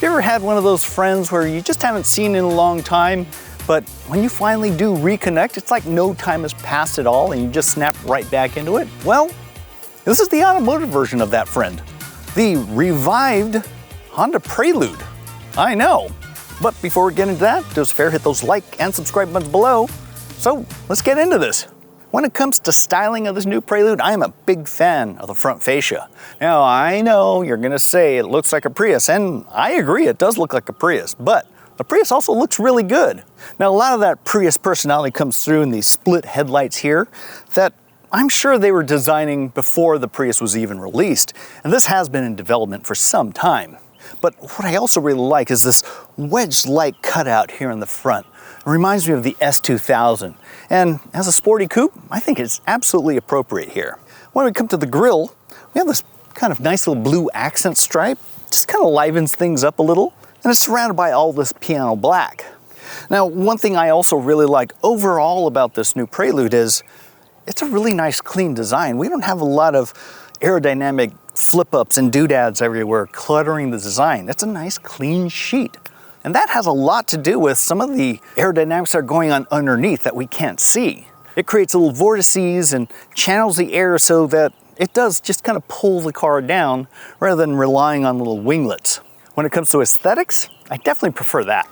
Have you ever had one of those friends where you just haven't seen in a long time, but when you finally do reconnect, it's like no time has passed at all and you just snap right back into it? Well, this is the automotive version of that friend. The revived Honda Prelude. I know. But before we get into that, do us a favor, hit those like and subscribe buttons below. So let's get into this. When it comes to styling of this new Prelude, I am a big fan of the front fascia. Now, I know you're gonna say it looks like a Prius, and I agree, it does look like a Prius, but the Prius also looks really good. Now, a lot of that Prius personality comes through in these split headlights here that I'm sure they were designing before the Prius was even released, and this has been in development for some time. But what I also really like is this wedge-like cutout here in the front. It reminds me of the S2000. And as a sporty coupe, I think it's absolutely appropriate here. When we come to the grille, we have this kind of nice little blue accent stripe. Just kind of livens things up a little. And it's surrounded by all this piano black. Now, one thing I also really like overall about this new Prelude is it's a really nice, clean design. We don't have a lot of aerodynamic flip-ups and doodads everywhere cluttering the design. It's a nice, clean sheet. And that has a lot to do with some of the aerodynamics that are going on underneath that we can't see. It creates little vortices and channels the air so that it does just kind of pull the car down rather than relying on little winglets. When it comes to aesthetics, I definitely prefer that.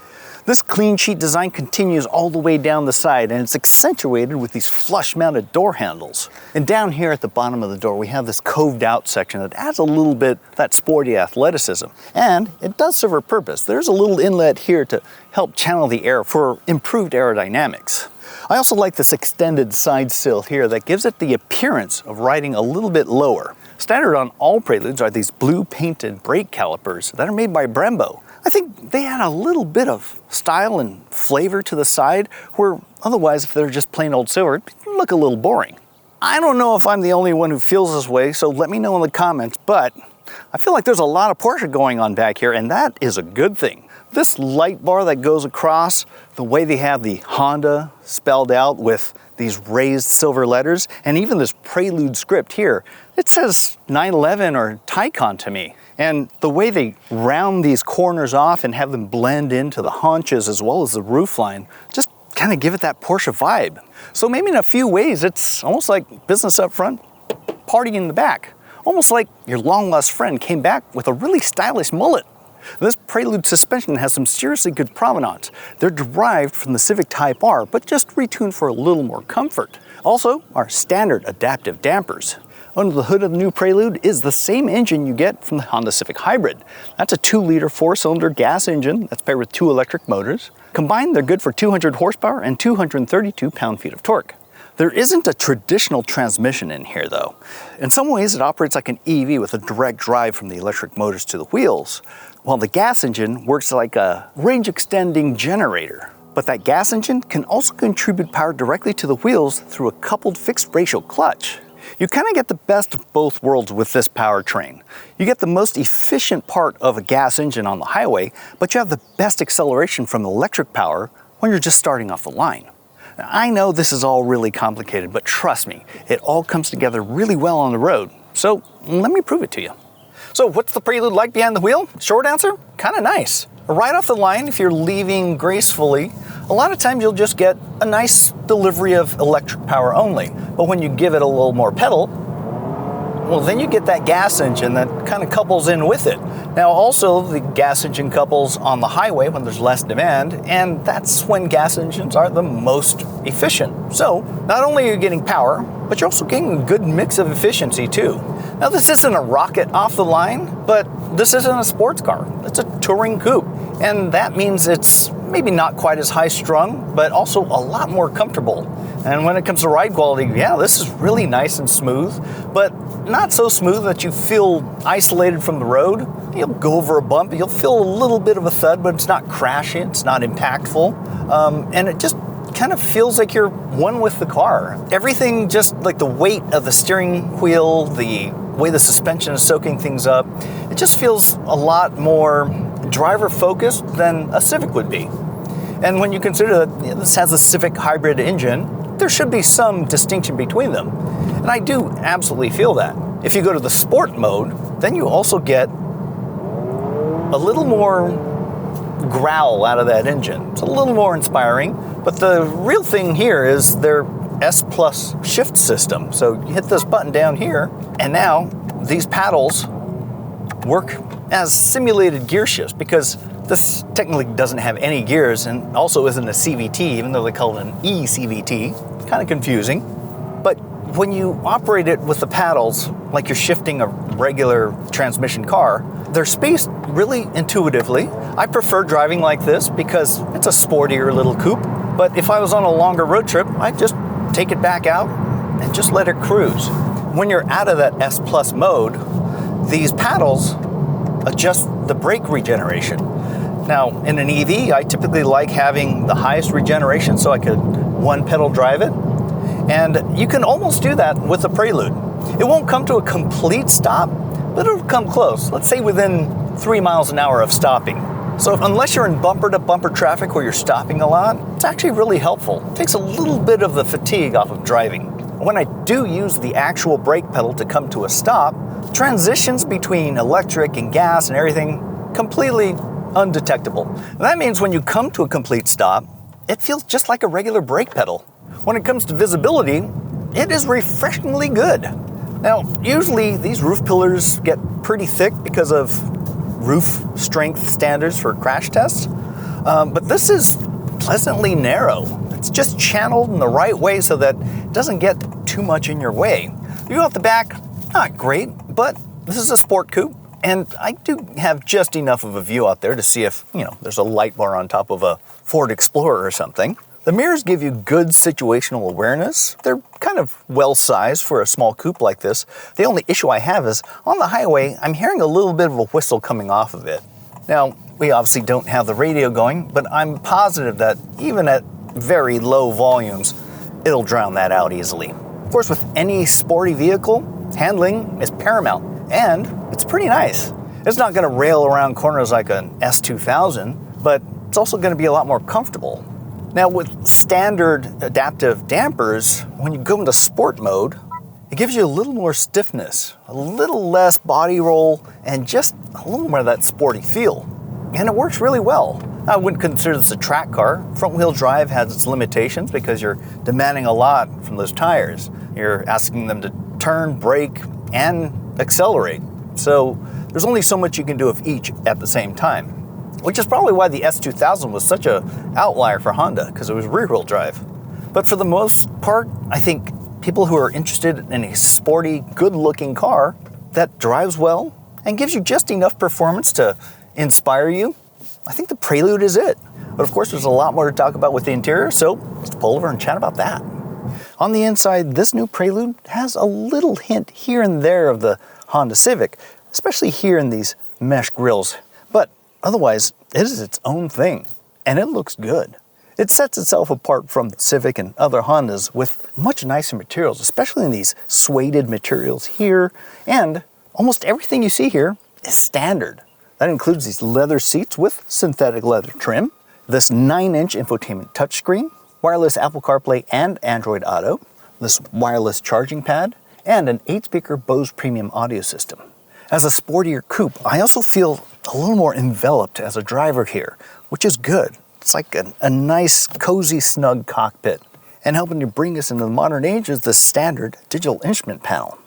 This clean sheet design continues all the way down the side, and it's accentuated with these flush-mounted door handles. And down here at the bottom of the door, we have this coved out section that adds a little bit that sporty athleticism. And it does serve a purpose. There's a little inlet here to help channel the air for improved aerodynamics. I also like this extended side sill here that gives it the appearance of riding a little bit lower. Standard on all Preludes are these blue painted brake calipers that are made by Brembo. I think they add a little bit of style and flavor to the side, where otherwise if they're just plain old silver, it'd look a little boring. I don't know if I'm the only one who feels this way, so let me know in the comments, but I feel like there's a lot of Porsche going on back here, and that is a good thing. This light bar that goes across, the way they have the Honda spelled out with these raised silver letters, and even this Prelude script here, it says 911 or Taycan to me. And the way they round these corners off and have them blend into the haunches as well as the roofline, just kind of give it that Porsche vibe. So maybe in a few ways, it's almost like business up front, party in the back. Almost like your long-lost friend came back with a really stylish mullet. This Prelude suspension has some seriously good provenance. They're derived from the Civic Type R, but just retuned for a little more comfort. Also, our standard adaptive dampers. Under the hood of the new Prelude is the same engine you get from the Honda Civic Hybrid. That's a 2-liter 4-cylinder gas engine that's paired with 2 electric motors. Combined, they're good for 200 horsepower and 232 pound-feet of torque. There isn't a traditional transmission in here though. In some ways, it operates like an EV with a direct drive from the electric motors to the wheels, while the gas engine works like a range-extending generator. But that gas engine can also contribute power directly to the wheels through a coupled fixed-ratio clutch. You kind of get the best of both worlds with this powertrain. You get the most efficient part of a gas engine on the highway, but you have the best acceleration from electric power when you're just starting off the line. Now, I know this is all really complicated, but trust me, it all comes together really well on the road. So let me prove it to you. So what's the Prelude like behind the wheel? Short answer, kind of nice. Right off the line, if you're leaving gracefully, a lot of times you'll just get a nice delivery of electric power only. But when you give it a little more pedal, well, then you get that gas engine that kind of couples in with it. Now, also, the gas engine couples on the highway when there's less demand, and that's when gas engines are the most efficient. So, not only are you getting power, but you're also getting a good mix of efficiency too. Now, this isn't a rocket off the line, but this isn't a sports car. It's a touring coupe, and that means it's maybe not quite as high-strung, but also a lot more comfortable. And when it comes to ride quality, yeah, this is really nice and smooth, but not so smooth that you feel isolated from the road. You'll go over a bump, you'll feel a little bit of a thud, but it's not crashing, it's not impactful, and it just kind of feels like you're one with the car. Everything, just like the weight of the steering wheel, the way the suspension is soaking things up, it just feels a lot more driver-focused than a Civic would be. And when you consider that this has a Civic hybrid engine, there should be some distinction between them. And I do absolutely feel that. If you go to the sport mode, then you also get a little more growl out of that engine. It's a little more inspiring, but the real thing here is their S Plus shift system. So you hit this button down here, and now these paddles work as simulated gear shifts, because this technically doesn't have any gears and also isn't a CVT, even though they call it an eCVT. Kind of confusing. But when you operate it with the paddles, like you're shifting a regular transmission car, they're spaced really intuitively. I prefer driving like this because it's a sportier little coupe. But if I was on a longer road trip, I'd just take it back out and just let it cruise. When you're out of that S Plus mode, these paddles adjust the brake regeneration. Now, in an EV, I typically like having the highest regeneration so I could one pedal drive it. And you can almost do that with the Prelude. It won't come to a complete stop, but it'll come close. Let's say within 3 miles an hour of stopping. So unless you're in bumper-to-bumper traffic where you're stopping a lot, it's actually really helpful. It takes a little bit of the fatigue off of driving. When I do use the actual brake pedal to come to a stop, transitions between electric and gas and everything completely undetectable. And that means when you come to a complete stop, it feels just like a regular brake pedal. When it comes to visibility, it is refreshingly good. Now, usually these roof pillars get pretty thick because of roof strength standards for crash tests, but this is pleasantly narrow. It's just channeled in the right way so that it doesn't get too much in your way. The view out the back, not great, but this is a sport coupe, and I do have just enough of a view out there to see if, there's a light bar on top of a Ford Explorer or something. The mirrors give you good situational awareness. They're kind of well-sized for a small coupe like this. The only issue I have is, on the highway, I'm hearing a little bit of a whistle coming off of it. Now, we obviously don't have the radio going, but I'm positive that even at very low volumes, it'll drown that out easily. Of course, with any sporty vehicle, handling is paramount, and it's pretty nice. It's not going to rail around corners like an S2000, but it's also going to be a lot more comfortable. Now, with standard adaptive dampers, when you go into sport mode, it gives you a little more stiffness, a little less body roll, and just a little more of that sporty feel. And it works really well. I wouldn't consider this a track car. Front-wheel drive has its limitations because you're demanding a lot from those tires. You're asking them to turn, brake, and accelerate. So there's only so much you can do of each at the same time, which is probably why the S2000 was such an outlier for Honda, because it was rear-wheel drive. But for the most part, I think people who are interested in a sporty, good-looking car that drives well and gives you just enough performance to inspire you, I think the Prelude is it. But of course, there's a lot more to talk about with the interior, so let's pull over and chat about that. On the inside, this new Prelude has a little hint here and there of the Honda Civic, especially here in these mesh grills. But otherwise, it is its own thing, and it looks good. It sets itself apart from the Civic and other Hondas with much nicer materials, especially in these suede materials here, and almost everything you see here is standard. That includes these leather seats with synthetic leather trim, this 9-inch infotainment touchscreen, wireless Apple CarPlay and Android Auto, this wireless charging pad, and an 8-speaker Bose premium audio system. As a sportier coupe, I also feel a little more enveloped as a driver here, which is good. It's like a nice, cozy, snug cockpit. And helping to bring us into the modern age is the standard digital instrument panel.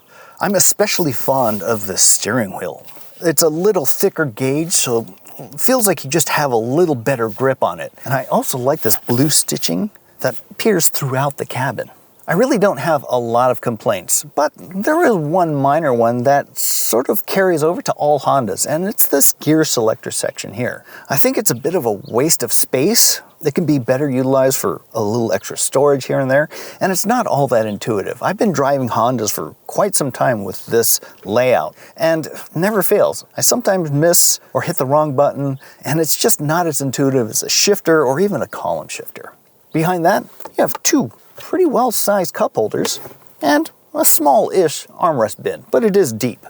I'm especially fond of the steering wheel. It's a little thicker gauge, so it feels like you just have a little better grip on it. And I also like this blue stitching that appears throughout the cabin. I really don't have a lot of complaints, but there is one minor one that sort of carries over to all Hondas, and it's this gear selector section here. I think it's a bit of a waste of space. It can be better utilized for a little extra storage here and there, and it's not all that intuitive. I've been driving Hondas for quite some time with this layout, and it never fails. I sometimes miss or hit the wrong button, and it's just not as intuitive as a shifter or even a column shifter. Behind that, you have two pretty well-sized cup holders and a small-ish armrest bin, but it is deep.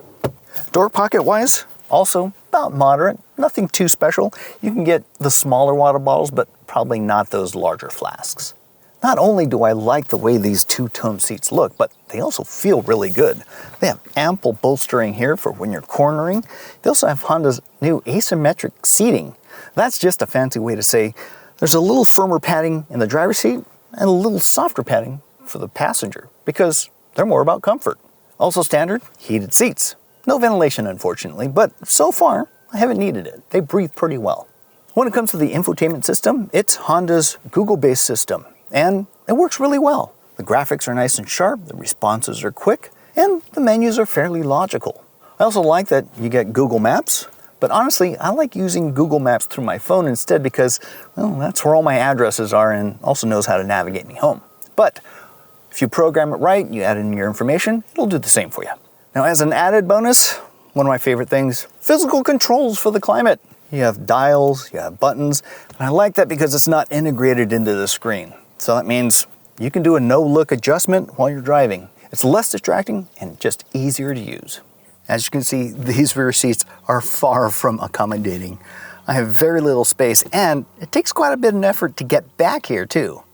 Door pocket-wise, also about moderate, nothing too special. You can get the smaller water bottles, but probably not those larger flasks. Not only do I like the way these two-tone seats look, but they also feel really good. They have ample bolstering here for when you're cornering. They also have Honda's new asymmetric seating. That's just a fancy way to say there's a little firmer padding in the driver's seat and a little softer padding for the passenger because they're more about comfort. Also standard, heated seats. No ventilation, unfortunately, but so far, I haven't needed it. They breathe pretty well. When it comes to the infotainment system, it's Honda's Google-based system, and it works really well. The graphics are nice and sharp, the responses are quick, and the menus are fairly logical. I also like that you get Google Maps, but honestly, I like using Google Maps through my phone instead because, well, that's where all my addresses are and also knows how to navigate me home. But if you program it right, you add in your information, it'll do the same for you. Now, as an added bonus, one of my favorite things, physical controls for the climate. You have dials, you have buttons, and I like that because it's not integrated into the screen. So that means you can do a no-look adjustment while you're driving. It's less distracting and just easier to use. As you can see, these rear seats are far from accommodating. I have very little space, and it takes quite a bit of effort to get back here too.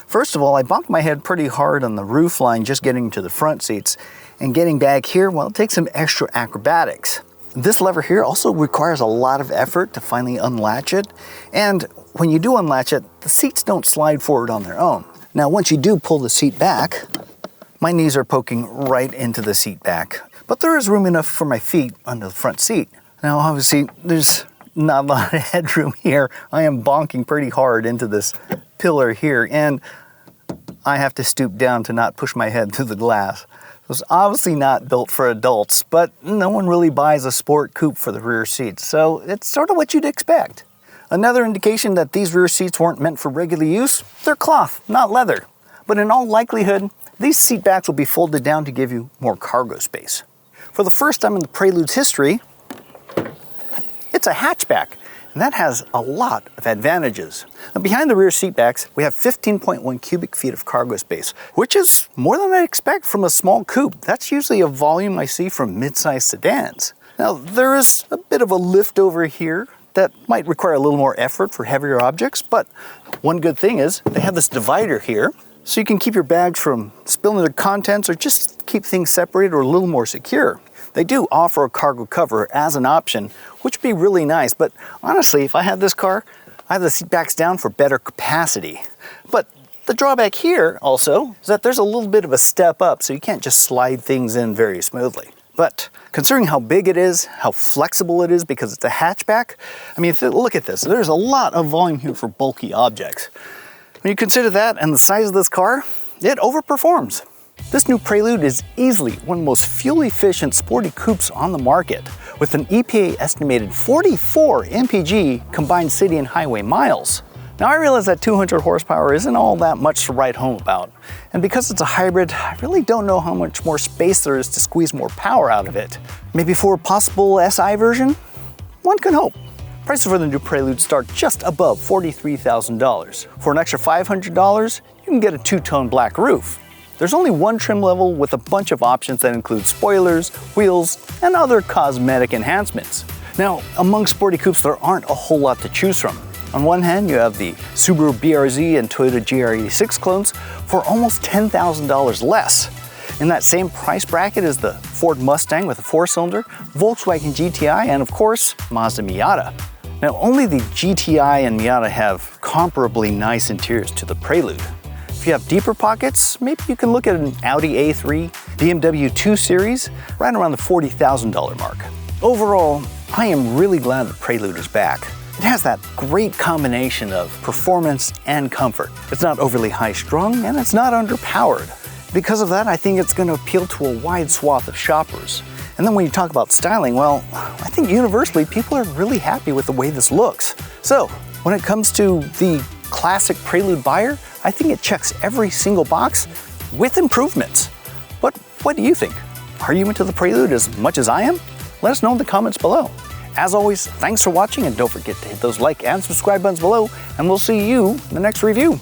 First of all, I bumped my head pretty hard on the roof line just getting to the front seats, and getting back here, well, it takes some extra acrobatics. This lever here also requires a lot of effort to finally unlatch it, and when you do unlatch it, the seats don't slide forward on their own. Now, once you do pull the seat back, my knees are poking right into the seat back, but there is room enough for my feet under the front seat. Now, obviously, there's not a lot of headroom here. I am bonking pretty hard into this pillar here, and I have to stoop down to not push my head through the glass. It was obviously not built for adults, but no one really buys a sport coupe for the rear seats, so it's sort of what you'd expect. Another indication that these rear seats weren't meant for regular use, they're cloth, not leather. But in all likelihood, these seat backs will be folded down to give you more cargo space. For the first time in the Prelude's history, it's a hatchback, and that has a lot of advantages. Now, behind the rear seat backs, we have 15.1 cubic feet of cargo space, which is more than I'd expect from a small coupe. That's usually a volume I see from mid-sized sedans. Now, there is a bit of a lift over here that might require a little more effort for heavier objects, but one good thing is they have this divider here, so you can keep your bags from spilling their contents or just keep things separated or a little more secure. They do offer a cargo cover as an option, which would be really nice, but honestly, if I had this car, I have the seat backs down for better capacity. But the drawback here also is that there's a little bit of a step up, so you can't just slide things in very smoothly. But considering how big it is, how flexible it is because it's a hatchback, I mean, look at this. There's a lot of volume here for bulky objects. When you consider that and the size of this car, it overperforms. This new Prelude is easily one of the most fuel-efficient sporty coupes on the market, with an EPA estimated 44 mpg combined city and highway miles. Now, I realize that 200 horsepower isn't all that much to write home about, and because it's a hybrid, I really don't know how much more space there is to squeeze more power out of it. Maybe for a possible SI version? One can hope. Prices for the new Prelude start just above $43,000. For an extra $500, you can get a two-tone black roof. There's only one trim level with a bunch of options that include spoilers, wheels, and other cosmetic enhancements. Now, among sporty coupes, there aren't a whole lot to choose from. On one hand, you have the Subaru BRZ and Toyota GR86 clones for almost $10,000 less. In that same price bracket is the Ford Mustang with a 4-cylinder, Volkswagen GTI, and of course, Mazda Miata. Now, only the GTI and Miata have comparably nice interiors to the Prelude. If you have deeper pockets, maybe you can look at an Audi A3, BMW 2 Series, right around the $40,000 mark. Overall, I am really glad the Prelude is back. It has that great combination of performance and comfort. It's not overly high-strung and it's not underpowered. Because of that, I think it's going to appeal to a wide swath of shoppers. And then when you talk about styling, well, I think universally people are really happy with the way this looks. So, when it comes to the classic Prelude buyer, I think it checks every single box with improvements. But what do you think? Are you into the Prelude as much as I am? Let us know in the comments below. As always, thanks for watching, and don't forget to hit those like and subscribe buttons below, and we'll see you in the next review.